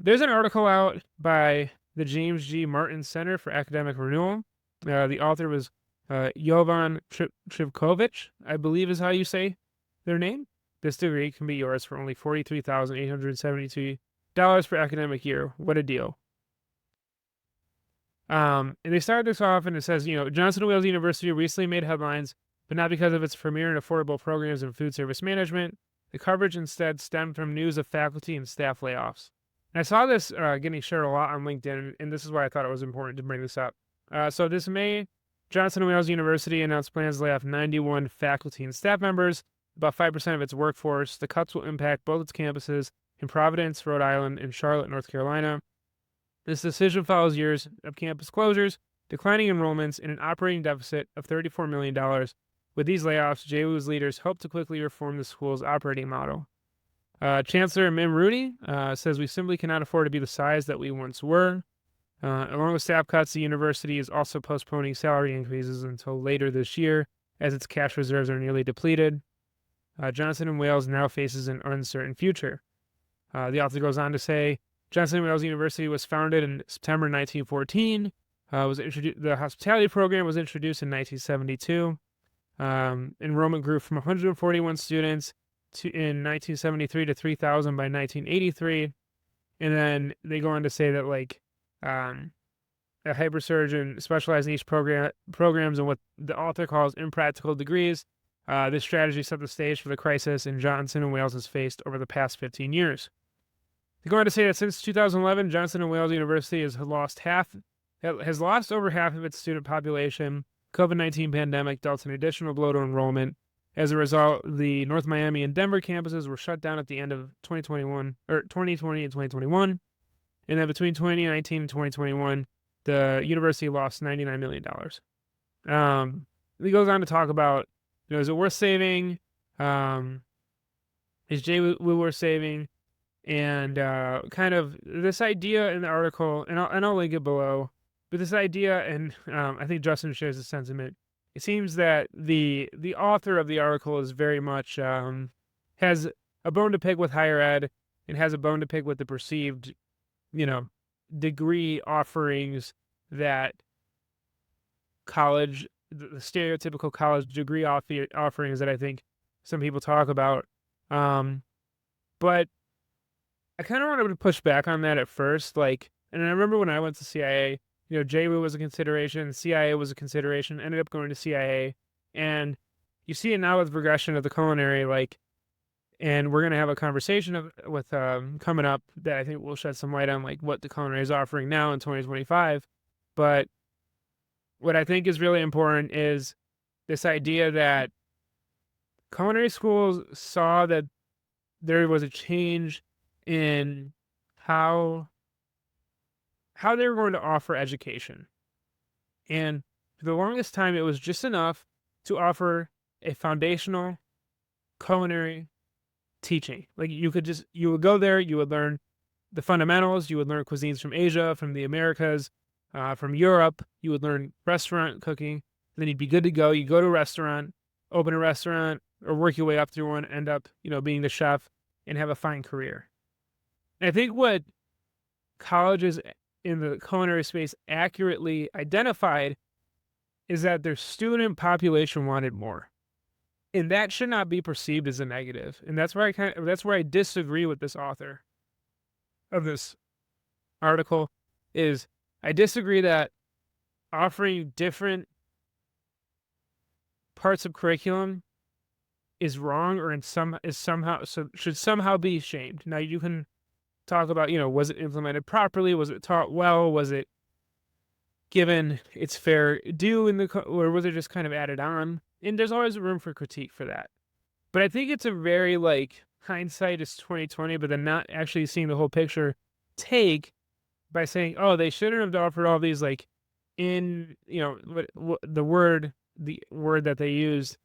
There's an article out by the James G. Martin Center for Academic Renewal. The author was Jovan Trivkovic, I believe is how you say their name. This degree can be yours for only $43,872 per academic year. What a deal. And they started this off and it says, Johnson & Wales University recently made headlines, but not because of its premier and affordable programs in food service management. The coverage instead stemmed from news of faculty and staff layoffs. And I saw this getting shared a lot on LinkedIn, and this is why I thought it was important to bring this up. So this May, Johnson & Wales University announced plans to lay off 91 faculty and staff members, about 5% of its workforce. The cuts will impact both its campuses in Providence, Rhode Island, and Charlotte, North Carolina. This decision follows years of campus closures, declining enrollments, and an operating deficit of $34 million. With these layoffs, JWU's leaders hope to quickly reform the school's operating model. Chancellor Mim Rudy says we simply cannot afford to be the size that we once were. Along with staff cuts, the university is also postponing salary increases until later this year, as its cash reserves are nearly depleted. Johnson & Wales now faces an uncertain future. The author goes on to say, Johnson & Wales University was founded in September 1914. The hospitality program was introduced in 1972. Enrollment grew from 141 students in 1973 to 3,000 by 1983. And then they go on to say that a hypersurge in specialized niche programs and what the author calls impractical degrees. This strategy set the stage for the crisis Johnson & Wales has faced over the past 15 years. They go on to say that since 2011, Johnson & Wales University has lost over half of its student population. COVID-19 pandemic dealt an additional blow to enrollment. As a result, the North Miami and Denver campuses were shut down at the end of 2020 and 2021. And then between 2019 and 2021, the university lost $99 million. He goes on to talk about, is it worth saving? Is JWU worth saving? And kind of this idea in the article, and I'll link it below, but this idea, and I think Justin shares the sentiment, it seems that the author of the article is very much, has a bone to pick with higher ed, and has a bone to pick with the perceived, degree offerings that the stereotypical college degree offerings that I think some people talk about. But I kind of wanted to push back on that at first. And I remember when I went to CIA, JWU was a consideration, CIA was a consideration, ended up going to CIA. And you see it now with progression of the culinary, and we're going to have a conversation with coming up that I think will shed some light on what the culinary is offering now in 2025. But what I think is really important is this idea that culinary schools saw that there was a change in how they were going to offer education. And for the longest time, it was just enough to offer a foundational culinary teaching. You would go there, you would learn the fundamentals, you would learn cuisines from Asia, from the Americas, from Europe, you would learn restaurant cooking, and then you'd be good to go. You go to a restaurant, open a restaurant, or work your way up through one, end up, being the chef and have a fine career. And I think what colleges in the culinary space accurately identified is that their student population wanted more. And that should not be perceived as a negative. And that's where I disagree with this author of this article. Is I disagree that offering different parts of curriculum is wrong or should somehow be shamed. Now you can talk about, was it implemented properly? Was it taught well? Was it given its fair due or was it just kind of added on? And there's always room for critique for that. But I think it's a very hindsight is 2020, but then not actually seeing the whole picture take by saying, oh, they shouldn't have offered all these in, the word that they used,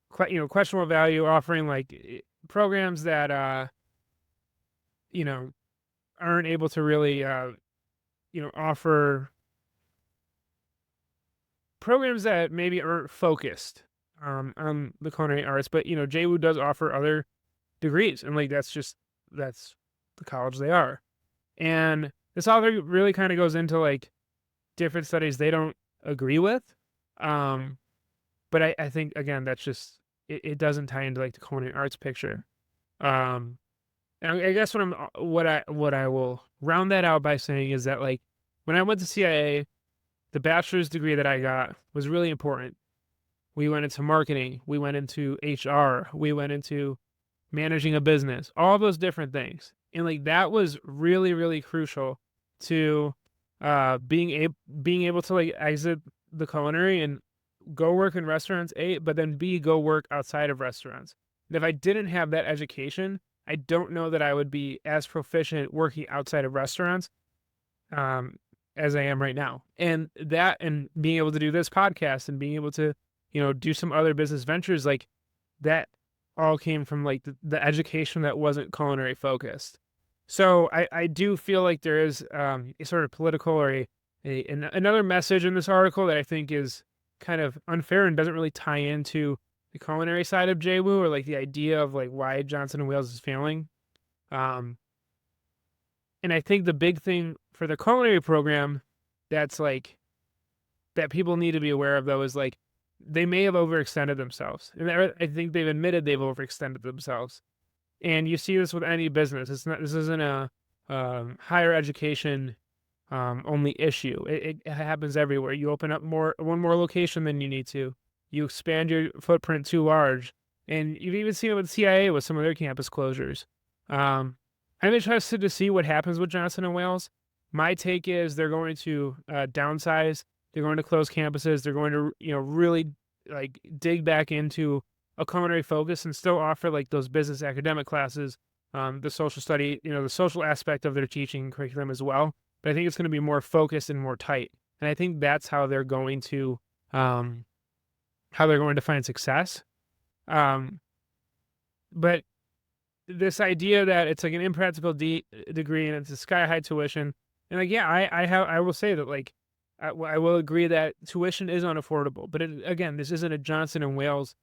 questionable value, offering programs that, aren't able to really, offer programs that maybe aren't focused on the culinary arts. But, JWU does offer other degrees. And that's the college they are. And this author really kind of goes into like different studies they don't agree with. Um, but I think again that's just it doesn't tie into like the culinary arts picture. Um, and I guess what I will round that out by saying is that like when I went to CIA, the bachelor's degree that I got was really important. We went into marketing, we went into HR, we went into managing a business, all those different things. And like that was really, really crucial to being able to like exit the culinary and go work in restaurants, A, but then B, go work outside of restaurants. And if I didn't have that education, I don't know that I would be as proficient working outside of restaurants um, as I am right now. And that, and being able to do this podcast and being able to, do some other business ventures, like that all came from like the education that wasn't culinary focused. So I do feel like there is a sort of political or another message in this article that I think is kind of unfair and doesn't really tie into the culinary side of JWU or like the idea of like why Johnson & Wales is failing. And I think the big thing for the culinary program that's like that people need to be aware of though is like they may have overextended themselves. And I think they've admitted they've overextended themselves. And you see this with any business. This isn't a higher education only issue. It happens everywhere. You open up one more location than you need to. You expand your footprint too large. And you've even seen it with CIA with some of their campus closures. I'm interested to see what happens with Johnson & Wales. My take is they're going to downsize. They're going to close campuses. They're going to, really like dig back into a culinary focus and still offer like those business academic classes, the social study, the social aspect of their teaching curriculum as well. But I think it's going to be more focused and more tight. And I think that's how they're going to find success. But this idea that it's like an impractical degree and it's a sky high tuition, and like I will say that like I will agree that tuition is unaffordable. But again, this isn't a Johnson & Wales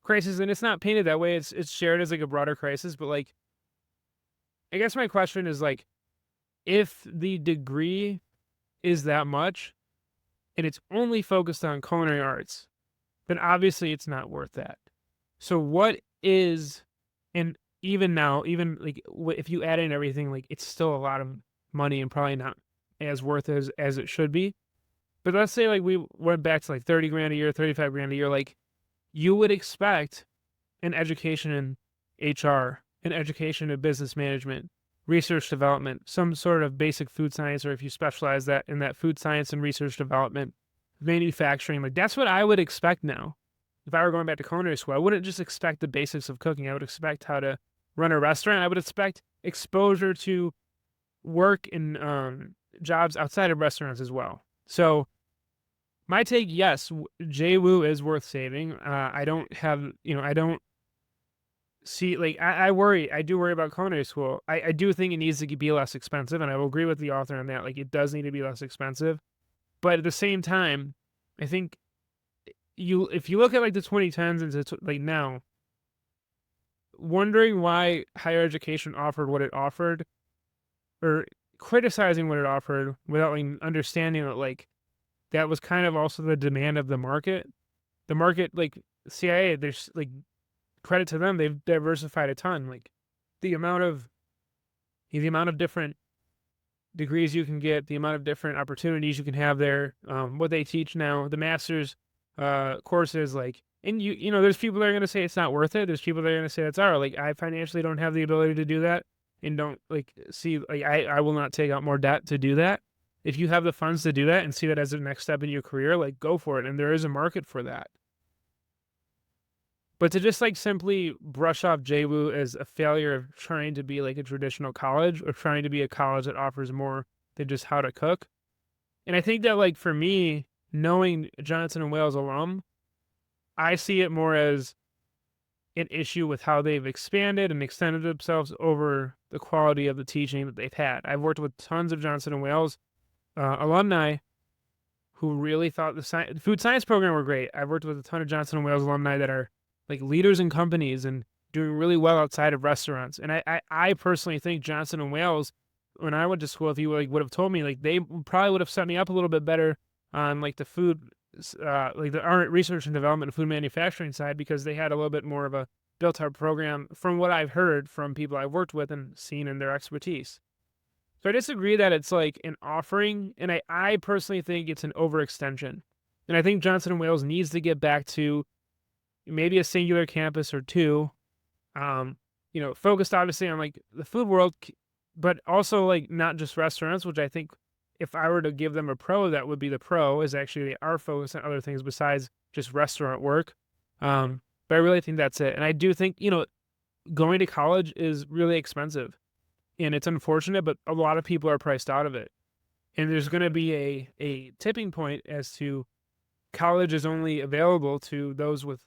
crisis, and it's not painted that way. It's shared as like a broader crisis. But like, I guess my question is like, if the degree is that much and it's only focused on culinary arts, then obviously it's not worth that. So what is, and even now, even like if you add in everything, like it's still a lot of money and probably not as worth as it should be. But let's say like we went back to like 30 grand a year, 35 grand a year, like you would expect an education in HR, an education in business management, research development, some sort of basic food science, or if you specialize that in that food science and research development, manufacturing, like that's what I would expect now. If I were going back to culinary school, I wouldn't just expect the basics of cooking. I would expect how to run a restaurant. I would expect exposure to work in jobs outside of restaurants as well. So my take, yes, JWU is worth saving. I don't see, like, I do worry about culinary school. I do think it needs to be less expensive, and I will agree with the author on that. Like, it does need to be less expensive. But at the same time, I think if you look at like the 2010s and like now, wondering why higher education offered what it offered, or criticizing what it offered without like understanding that like that was kind of also the demand of the market. The market, like CIA, there's like credit to them, they've diversified a ton. Like the amount of different degrees you can get, the amount of different opportunities you can have there, what they teach now, the master's courses, like, and there's people that are going to say it's not worth it. There's people that are going to say that's all right. Like, I financially don't have the ability to do that, and don't like see, like, I will not take out more debt to do that. If you have the funds to do that and see that as the next step in your career, like, go for it. And there is a market for that. But to just like simply brush off JWU as a failure of trying to be like a traditional college, or trying to be a college that offers more than just how to cook. And I think that like for me, knowing Johnson & Wales alum, I see it more as an issue with how they've expanded and extended themselves over the quality of the teaching that they've had. I've worked with tons of Johnson & Wales alumni who really thought the food science program were great. I've worked with a ton of Johnson & Wales alumni that are like leaders in companies and doing really well outside of restaurants. And I personally think Johnson and Wales, when I went to school, if you would have told me, like, they probably would have set me up a little bit better on like the food, like the research and development and food manufacturing side, because they had a little bit more of a built out program from what I've heard from people I've worked with and seen in their expertise. So I disagree that it's like an offering, and I personally think it's an overextension. And I think Johnson and Wales needs to get back to maybe a singular campus or two, focused obviously on like the food world, but also like not just restaurants, which I think if I were to give them a pro, that would be the pro, is actually they are focused on other things besides just restaurant work. But I really think that's it. And I do think, going to college is really expensive, and it's unfortunate, but a lot of people are priced out of it. And there's going to be a tipping point as to college is only available to those with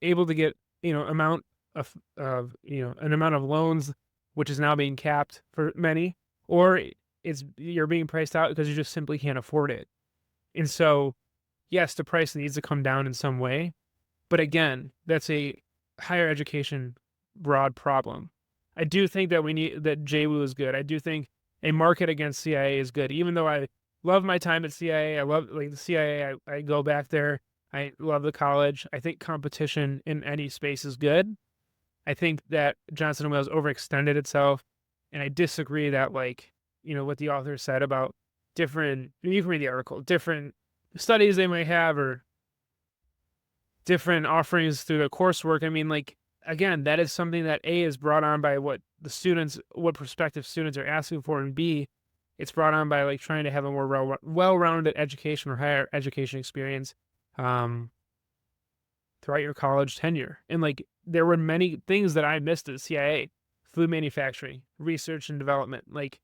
able to get, amount of an amount of loans, which is now being capped for many, or you're being priced out because you just simply can't afford it. And so, yes, the price needs to come down in some way, but again, that's a higher education broad problem. I do think that that JWU is good. I do think a market against CIA is good, even though I love my time at CIA. I love like the CIA. I go back there. I love the college. I think competition in any space is good. I think that Johnson & Wales overextended itself, and I disagree that, like, what the author said about different, you can read the article, different studies they might have or different offerings through the coursework. I mean, like, again, that is something that A, is brought on by what prospective students are asking for, and B, it's brought on by like trying to have a more well-rounded education or higher education experience throughout your college tenure. And like, there were many things that I missed at CIA: food manufacturing, research and development, like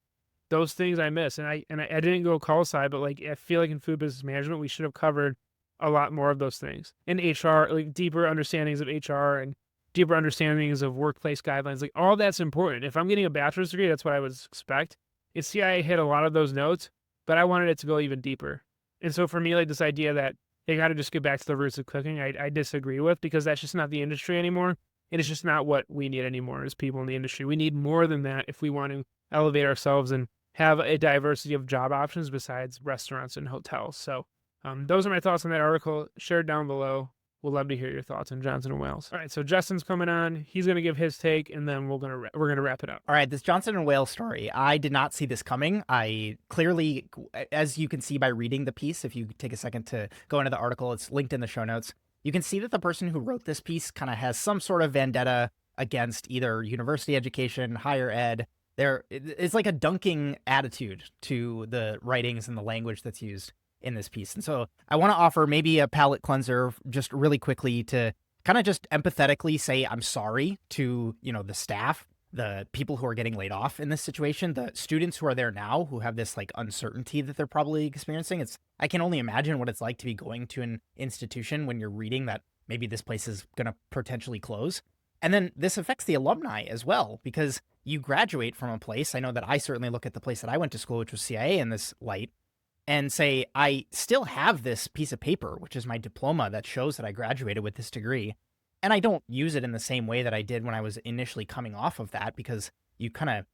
those things I missed. And I didn't go call side, but like, I feel like in food business management, we should have covered a lot more of those things. In HR, like deeper understandings of HR and deeper understandings of workplace guidelines, like all that's important. If I'm getting a bachelor's degree, that's what I would expect. And CIA hit a lot of those notes, but I wanted it to go even deeper. And so for me, like, this idea that they got to just get back to the roots of cooking, I disagree with, because that's just not the industry anymore. And it's just not what we need anymore as people in the industry. We need more than that if we want to elevate ourselves and have a diversity of job options besides restaurants and hotels. So those are my thoughts on that article. Shared down below. We'll love to hear your thoughts on Johnson & Wales. All right, so Justin's coming on. He's going to give his take, and then we're going to wrap it up. All right, this Johnson & Wales story, I did not see this coming. I clearly, as you can see by reading the piece, if you take a second to go into the article, it's linked in the show notes. You can see that the person who wrote this piece kind of has some sort of vendetta against either university education, higher ed. It's like a dunking attitude to the writings and the language that's used in this piece. And so I want to offer maybe a palate cleanser just really quickly to kind of just empathetically say I'm sorry to, the staff, the people who are getting laid off in this situation, the students who are there now who have this like uncertainty that they're probably experiencing. I can only imagine what it's like to be going to an institution when you're reading that maybe this place is going to potentially close. And then this affects the alumni as well, because you graduate from a place. I know that I certainly look at the place that I went to school, which was CIA, in this light, and say, I still have this piece of paper, which is my diploma that shows that I graduated with this degree. And I don't use it in the same way that I did when I was initially coming off of that, because you kind of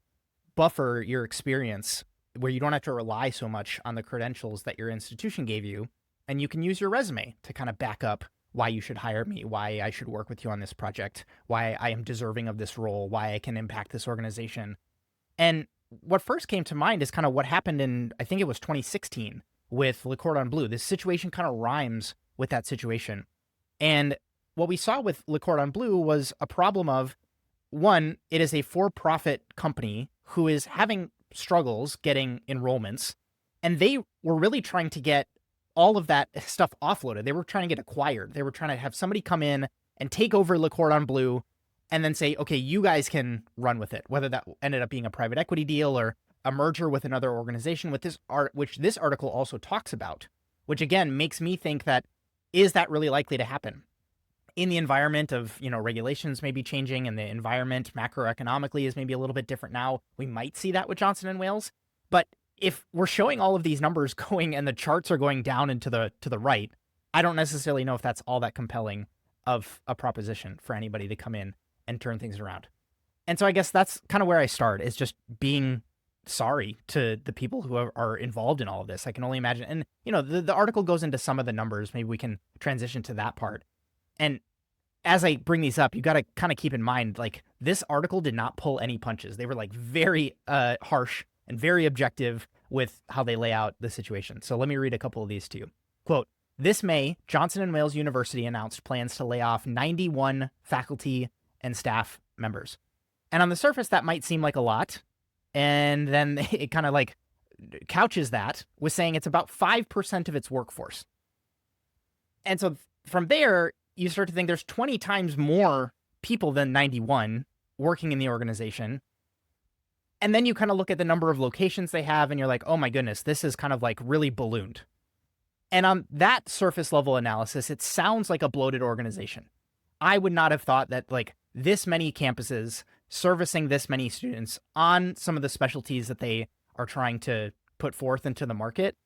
buffer your experience where you don't have to rely so much on the credentials that your institution gave you. And you can use your resume to kind of back up why you should hire me, why I should work with you on this project, why I am deserving of this role, why I can impact this organization. And what first came to mind is kind of what happened in, I think it was 2016 with Le Cordon Bleu. This situation kind of rhymes with that situation. And what we saw with Le Cordon Bleu was a problem of, one, it is a for-profit company who is having struggles getting enrollments, and they were really trying to get all of that stuff offloaded. They were trying to get acquired. They were trying to have somebody come in and take over Le Cordon Bleu and then say, okay, you guys can run with it, whether that ended up being a private equity deal or a merger with another organization, which this article also talks about, which again makes me think that, is that really likely to happen? In the environment of, regulations may be changing, and the environment macroeconomically is maybe a little bit different now. We might see that with Johnson & Wales. But if we're showing all of these numbers going and the charts are going down and to the right, I don't necessarily know if that's all that compelling of a proposition for anybody to come in and turn things around. And so I guess that's kind of where I start, is just being sorry to the people who are involved in all of this. I can only imagine. And, the article goes into some of the numbers. Maybe we can transition to that part. And as I bring these up, you got to kind of keep in mind, like, this article did not pull any punches. They were like very harsh and very objective with how they lay out the situation. So let me read a couple of these to you. Quote, "This May, Johnson & Wales University announced plans to lay off 91 faculty and staff members. And on the surface, that might seem like a lot. And then it kind of like couches that with saying it's about 5% of its workforce. And so from there, you start to think there's 20 times more people than 91 working in the organization. And then you kind of look at the number of locations they have and you're like, oh my goodness, this is kind of like really ballooned. And on that surface level analysis, it sounds like a bloated organization. I would not have thought that like this many campuses servicing this many students on some of the specialties that they are trying to put forth into the market,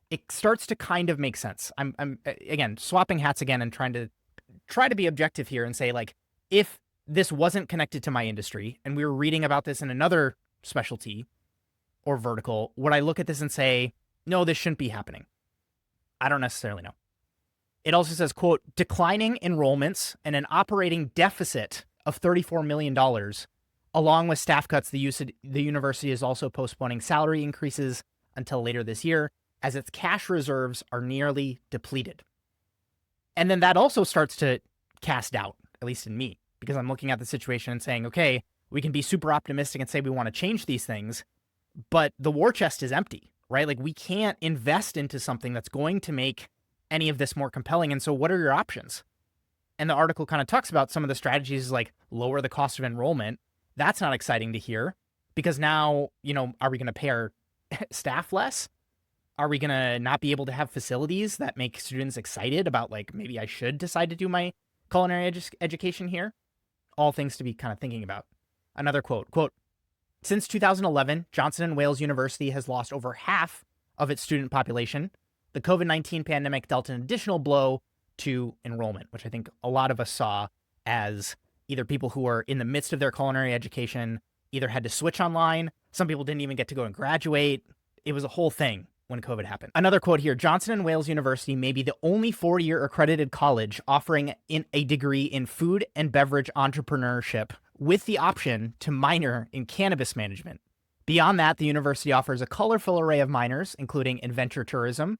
it starts to kind of make sense. I'm again, swapping hats again and try to be objective here and say, like, if this wasn't connected to my industry and we were reading about this in another specialty or vertical, would I look at this and say, no, this shouldn't be happening? I don't necessarily know. It also says, quote, declining enrollments and an operating deficit of $34 million, along with staff cuts, the university is also postponing salary increases until later this year, as its cash reserves are nearly depleted. And then that also starts to cast doubt, at least in me, because I'm looking at the situation and saying, okay, we can be super optimistic and say we want to change these things, but the war chest is empty, right? Like, we can't invest into something that's going to make any of this more compelling. And so what are your options? And the article kind of talks about some of the strategies, like lower the cost of enrollment. That's not exciting to hear, because now, are we going to pay our staff less? Are we going to not be able to have facilities that make students excited about, like, maybe I should decide to do my culinary education here? All things to be kind of thinking about. Another quote, since 2011, Johnson & Wales University has lost over half of its student population. The COVID-19 pandemic dealt an additional blow to enrollment, which I think a lot of us saw as either people who are in the midst of their culinary education either had to switch online. Some people didn't even get to go and graduate. It was a whole thing when COVID happened. Another quote here, Johnson & Wales University may be the only 4-year accredited college offering a degree in food and beverage entrepreneurship with the option to minor in cannabis management. Beyond that, the university offers a colorful array of minors, including adventure tourism,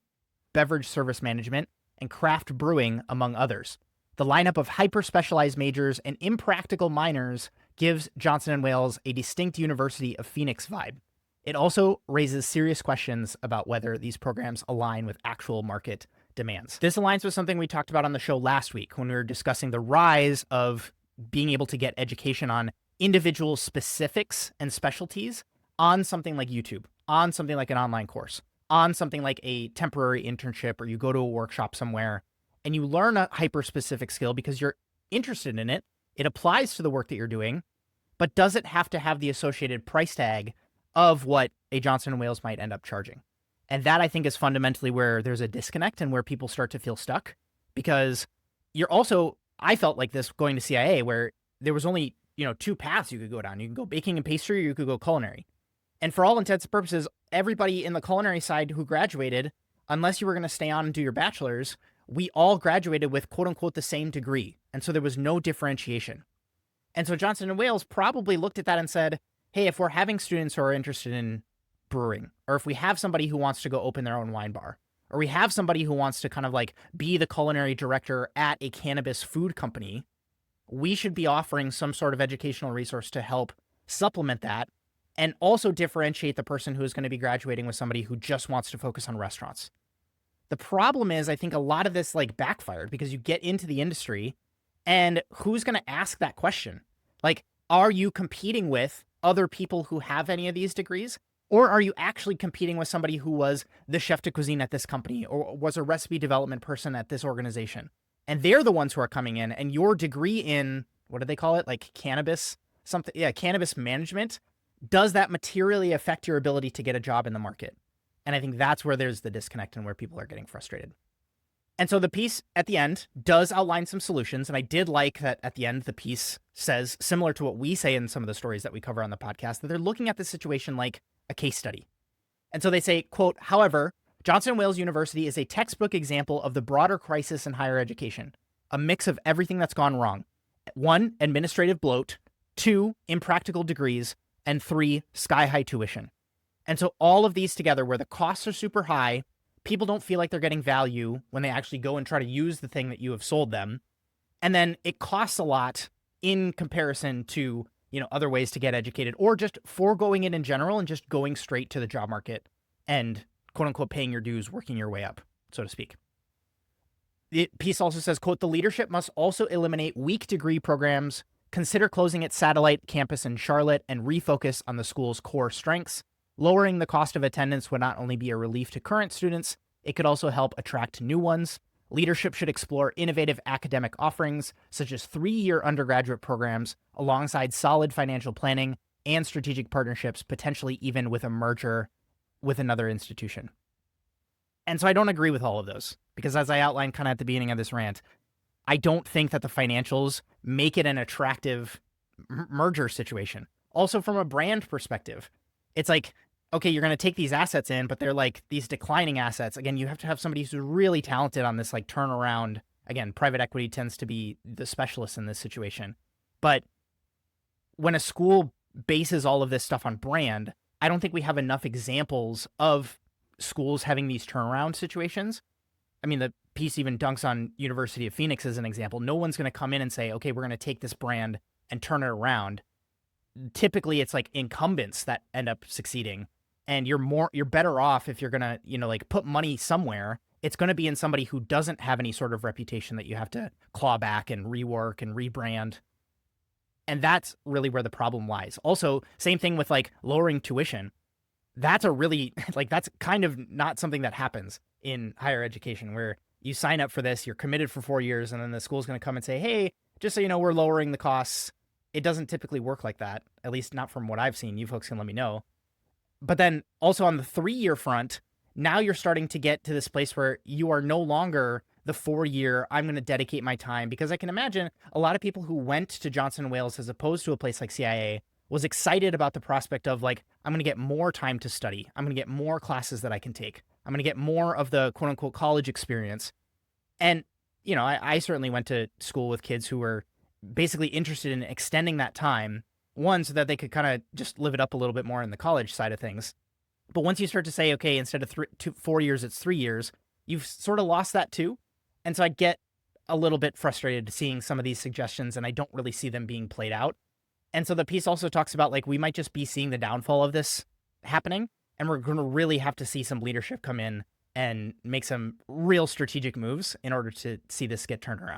beverage service management, and craft brewing, among others. The lineup of hyper-specialized majors and impractical minors gives Johnson & Wales a distinct University of Phoenix vibe. It also raises serious questions about whether these programs align with actual market demands. This aligns with something we talked about on the show last week when we were discussing the rise of being able to get education on individual specifics and specialties on something like YouTube, on something like an online course, on something like a temporary internship, or you go to a workshop somewhere and you learn a hyper-specific skill because you're interested in it. It applies to the work that you're doing, but does it have to have the associated price tag of what a Johnson & Wales might end up charging? And that, I think, is fundamentally where there's a disconnect and where people start to feel stuck, because you're also, I felt like this going to CIA, where there was only, 2 paths you could go down. You can go baking and pastry, or you could go culinary. And for all intents and purposes, everybody in the culinary side who graduated, unless you were going to stay on and do your bachelor's, we all graduated with quote unquote the same degree. And so there was no differentiation. And so Johnson & Wales probably looked at that and said, hey, if we're having students who are interested in brewing, or if we have somebody who wants to go open their own wine bar, or we have somebody who wants to kind of like be the culinary director at a cannabis food company, we should be offering some sort of educational resource to help supplement that and also differentiate the person who is going to be graduating with somebody who just wants to focus on restaurants. The problem is, I think a lot of this like backfired, because you get into the industry and who's going to ask that question? Like, are you competing with other people who have any of these degrees? Or are you actually competing with somebody who was the chef de cuisine at this company, or was a recipe development person at this organization? And they're the ones who are coming in, and your degree in, what do they call it? Like cannabis, something, yeah, cannabis management. Does that materially affect your ability to get a job in the market? And I think that's where there's the disconnect and where people are getting frustrated. And so the piece at the end does outline some solutions. And I did like that at the end, the piece says, similar to what we say in some of the stories that we cover on the podcast, that they're looking at the situation like a case study. And so they say, quote, however, Johnson & Wales University is a textbook example of the broader crisis in higher education, a mix of everything that's gone wrong. 1, administrative bloat. 2, impractical degrees. And 3, sky-high tuition. And so all of these together, where the costs are super high, people don't feel like they're getting value when they actually go and try to use the thing that you have sold them. And then it costs a lot in comparison to, other ways to get educated, or just foregoing it in general and just going straight to the job market and quote unquote paying your dues, working your way up, so to speak. The piece also says, quote, the leadership must also eliminate weak degree programs, consider closing its satellite campus in Charlotte, and refocus on the school's core strengths. Lowering the cost of attendance would not only be a relief to current students, it could also help attract new ones. Leadership should explore innovative academic offerings, such as 3-year undergraduate programs, alongside solid financial planning and strategic partnerships, potentially even with a merger with another institution. And so I don't agree with all of those, because as I outlined kind of at the beginning of this rant, I don't think that the financials make it an attractive merger situation. Also, from a brand perspective, it's like, okay, you're going to take these assets in, but they're like these declining assets. Again, you have to have somebody who's really talented on this like turnaround. Again, private equity tends to be the specialist in this situation. But when a school bases all of this stuff on brand, I don't think we have enough examples of schools having these turnaround situations. I mean, the piece even dunks on University of Phoenix as an example. No one's going to come in and say, okay, we're going to take this brand and turn it around. Typically, it's like incumbents that end up succeeding. And you're better off if you're going to, like put money somewhere. It's going to be in somebody who doesn't have any sort of reputation that you have to claw back and rework and rebrand. And that's really where the problem lies. Also, same thing with like lowering tuition. That's a really, that's kind of not something that happens in higher education, where you sign up for this, you're committed for 4 years, and then the school's going to come and say, hey, just so you know, we're lowering the costs. It doesn't typically work like that, at least not from what I've seen. You folks can let me know. But then also on the 3-year front, now you're starting to get to this place where you are no longer the 4-year, I'm going to dedicate my time, because I can imagine a lot of people who went to Johnson & Wales as opposed to a place like CIA was excited about the prospect of like, I'm going to get more time to study. I'm going to get more classes that I can take. I'm going to get more of the quote unquote college experience. And, I certainly went to school with kids who were basically interested in extending that time, one, so that they could kind of just live it up a little bit more in the college side of things. But once you start to say, okay, instead of 4 years, it's 3 years, you've sort of lost that too. And so I get a little bit frustrated seeing some of these suggestions, and I don't really see them being played out. And so the piece also talks about like, we might just be seeing the downfall of this happening, and we're going to really have to see some leadership come in and make some real strategic moves in order to see this get turned around.